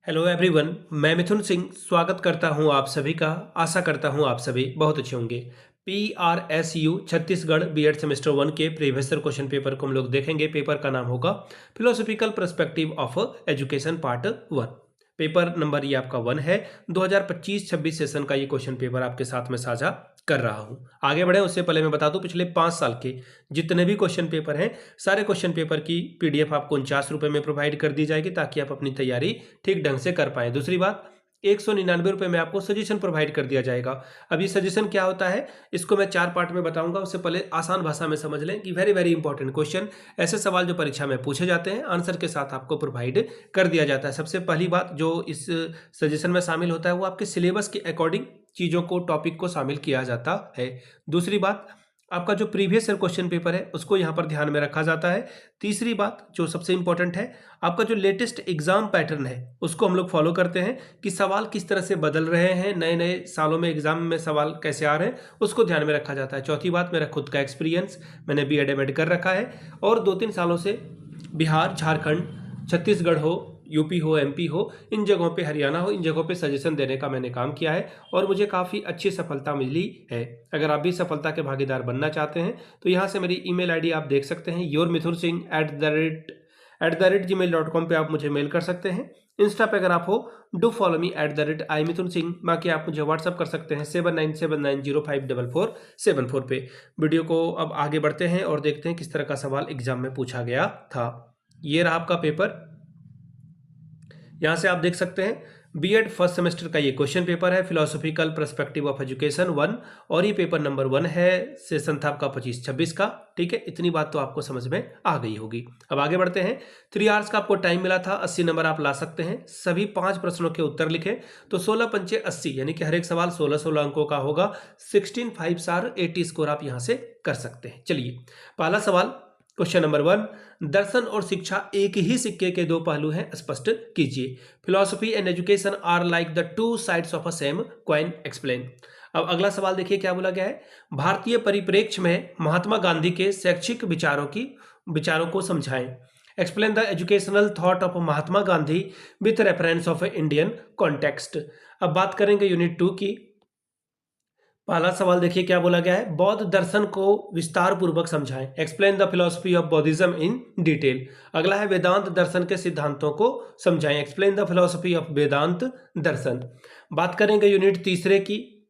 Hello everyone, मैं मिथुन सिंह स्वागत करता हूं आप सभी का। आशा करता हूं आप सभी बहुत अच्छे होंगे। PRSU छत्तीसगढ़ बीएड सेमेस्टर 1 के प्रीवियस ईयर क्वेश्चन पेपर को हम लोग देखेंगे। पेपर का नाम होगा philosophical perspective of education part 1। Paper number ये आपका 1 है। 2025-26 सेशन का ये क्वेश्चन पेपर आपके साथ में साझा कर रहा हूं। आगे बढ़े उससे पहले मैं बता दूं, पिछले 5 साल के जितने भी क्वेश्चन पेपर हैं, सारे क्वेश्चन पेपर की PDF आपको 49 रुपये में प्रोवाइड कर दी जाएगी ताकि आप अपनी तैयारी ठीक ढंग से कर पाएं। दूसरी बात, 199 रुपये में आपको सजेशन प्रोवाइड कर दिया जाएगा। अब ये सजेशन क्या होता है, इसको मैं 4 पार्ट में बताऊंगा। उससे पहले आसान भाषा में समझ लें कि वेरी वेरी इंपॉर्टेंट क्वेश्चन, ऐसे सवाल जो परीक्षा में पूछे जाते हैं, आंसर के साथ आपको प्रोवाइड कर दिया जाता है। सबसे पहली बात जो इस सजेशन में शामिल होता है वो आपके सिलेबस के अकॉर्डिंग चीज़ों को, टॉपिक को शामिल किया जाता है। दूसरी बात, आपका जो प्रीवियस ईयर क्वेश्चन पेपर है उसको यहाँ पर ध्यान में रखा जाता है। तीसरी बात जो सबसे इंपॉर्टेंट है, आपका जो लेटेस्ट एग्जाम पैटर्न है उसको हम लोग फॉलो करते हैं कि सवाल किस तरह से बदल रहे हैं, नए नए सालों में एग्जाम में सवाल कैसे आ रहे हैं, उसको ध्यान में रखा जाता है। चौथी बात, मेरा खुद का एक्सपीरियंस, मैंने BEd एमएड कर रखा है और 2-3 सालों से बिहार, झारखंड, छत्तीसगढ़ हो, यूपी हो, MP हो, इन जगहों पे, हरियाणा हो, इन जगहों पे सजेशन देने का मैंने काम किया है और मुझे काफ़ी अच्छी सफलता मिली है। अगर आप भी सफलता के भागीदार बनना चाहते हैं तो यहाँ से मेरी ईमेल ID आप देख सकते हैं, yourmithunsingh@gmail.com पे आप मुझे मेल कर सकते हैं। इंस्टा पे अगर आप हो, डू फॉलो मी @imithunsingh। बाकी आप मुझे व्हाट्सअप कर सकते हैं 7979054474 पे। वीडियो को अब आगे बढ़ते हैं और देखते हैं किस तरह का सवाल एग्जाम में पूछा गया था। ये रहा आपका पेपर। यहाँ से आप देख सकते हैं BEd फर्स्ट सेमेस्टर का ये क्वेश्चन पेपर है, फिलोसॉफिकल पर्सपेक्टिव ऑफ एजुकेशन 1, और ये पेपर नंबर 1 है। सेशन था आपका 25-26 का। ठीक है, इतनी बात तो आपको समझ में आ गई होगी। अब आगे बढ़ते हैं। 3 आवर्स का आपको टाइम मिला था, 80 नंबर आप ला सकते हैं। सभी 5 प्रश्नों के उत्तर लिखें तो 16 पंचे 80, यानी कि हर एक सवाल 16-16 अंकों का होगा। 16 5 स्टार 80 स्कोर आप यहाँ से कर सकते हैं। चलिए, पहला सवाल, क्वेश्चन नंबर 1, दर्शन और शिक्षा एक ही सिक्के के 2 पहलू हैं, स्पष्ट कीजिए। Philosophy and education are like the 2 sides of a same coin, explain. अब अगला सवाल देखिए क्या बोला गया है। भारतीय परिप्रेक्ष्य में महात्मा गांधी के शैक्षिक विचारों को समझाएं। Explain the educational thought of Mahatma Gandhi with reference of Indian context. अब बात करेंगे यूनिट 2 की। पहला सवाल देखिए क्या बोला गया है, बौद्ध दर्शन को विस्तार पूर्वक समझाएं। Explain the philosophy of बौद्धिज्म in detail. अगला है वेदांत दर्शन के सिद्धांतों को समझाएं। एक्सप्लेन द फिलोसफी ऑफ वेदांत दर्शन। बात करेंगे यूनिट 3 की,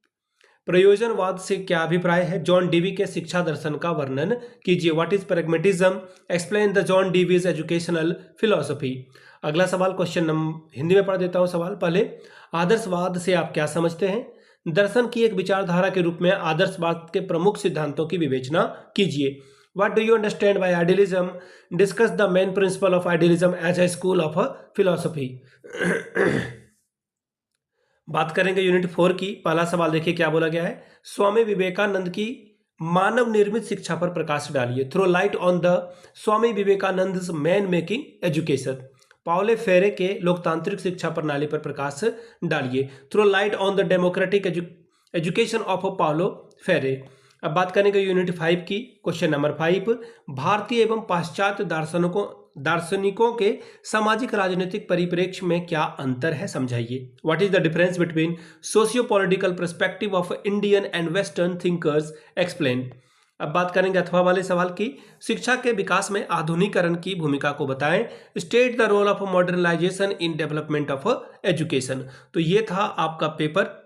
प्रयोजनवाद से क्या अभिप्राय है। जॉन डीवी के शिक्षा दर्शन का वर्णन कीजिए। What is pragmatism. Explain the John Divi's educational philosophy. अगला सवाल क्वेश्चन नंबर, हिंदी में पढ़ देता हूं सवाल पहले। आदर्शवाद से आप क्या समझते हैं। दर्शन की एक विचारधारा के रूप में आदर्शवाद के प्रमुख सिद्धांतों की विवेचना कीजिए। What do you understand by idealism? Discuss the main principle of idealism as a school of philosophy. बात करेंगे यूनिट 4 की। पहला सवाल देखिए क्या बोला गया है, स्वामी विवेकानंद की मानव निर्मित शिक्षा पर प्रकाश डालिए। Throw light on the Swami Vivekananda man making education. Paulo Freire के लोकतांत्रिक शिक्षा प्रणाली पर प्रकाश डालिए। Throw light on the democratic education of Paulo Freire. अब बात करेंगे यूनिट 5 की। क्वेश्चन नंबर 5, भारतीय एवं पाश्चात्य दार्शनिकों के सामाजिक राजनीतिक परिप्रेक्ष्य में क्या अंतर है, समझाइए। What is the difference between socio political perspective of Indian and western thinkers, explain. अब बात करेंगे अथवा वाले सवाल की। शिक्षा के विकास में आधुनिकीकरण की भूमिका को बताएं। State the role of modernization in development of education. तो ये था आपका पेपर,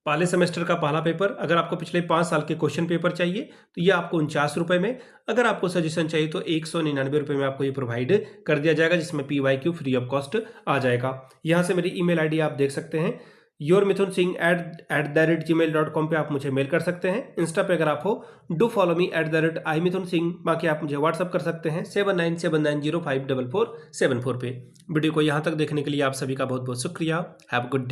पहले सेमेस्टर का पहला पेपर। अगर आपको पिछले 5 साल के क्वेश्चन पेपर चाहिए तो ये आपको 49 रुपये में, अगर आपको सजेशन चाहिए तो 199 रुपये में आपको ये प्रोवाइड कर दिया जाएगा, जिसमें PYQ फ्री ऑफ कॉस्ट आ जाएगा। यहाँ से मेरी ईमेल ID आप देख सकते हैं, yourmithunsingh@gmail.com पे आप मुझे मेल कर सकते हैं। इंस्टा पे अगर आप हो, डू फॉलो मी @imithunsingh। बाकी आप मुझे व्हाट्सअप कर सकते हैं 7979054474 पे। वीडियो को यहाँ तक देखने के लिए आप सभी का बहुत बहुत शुक्रिया। Have a good day.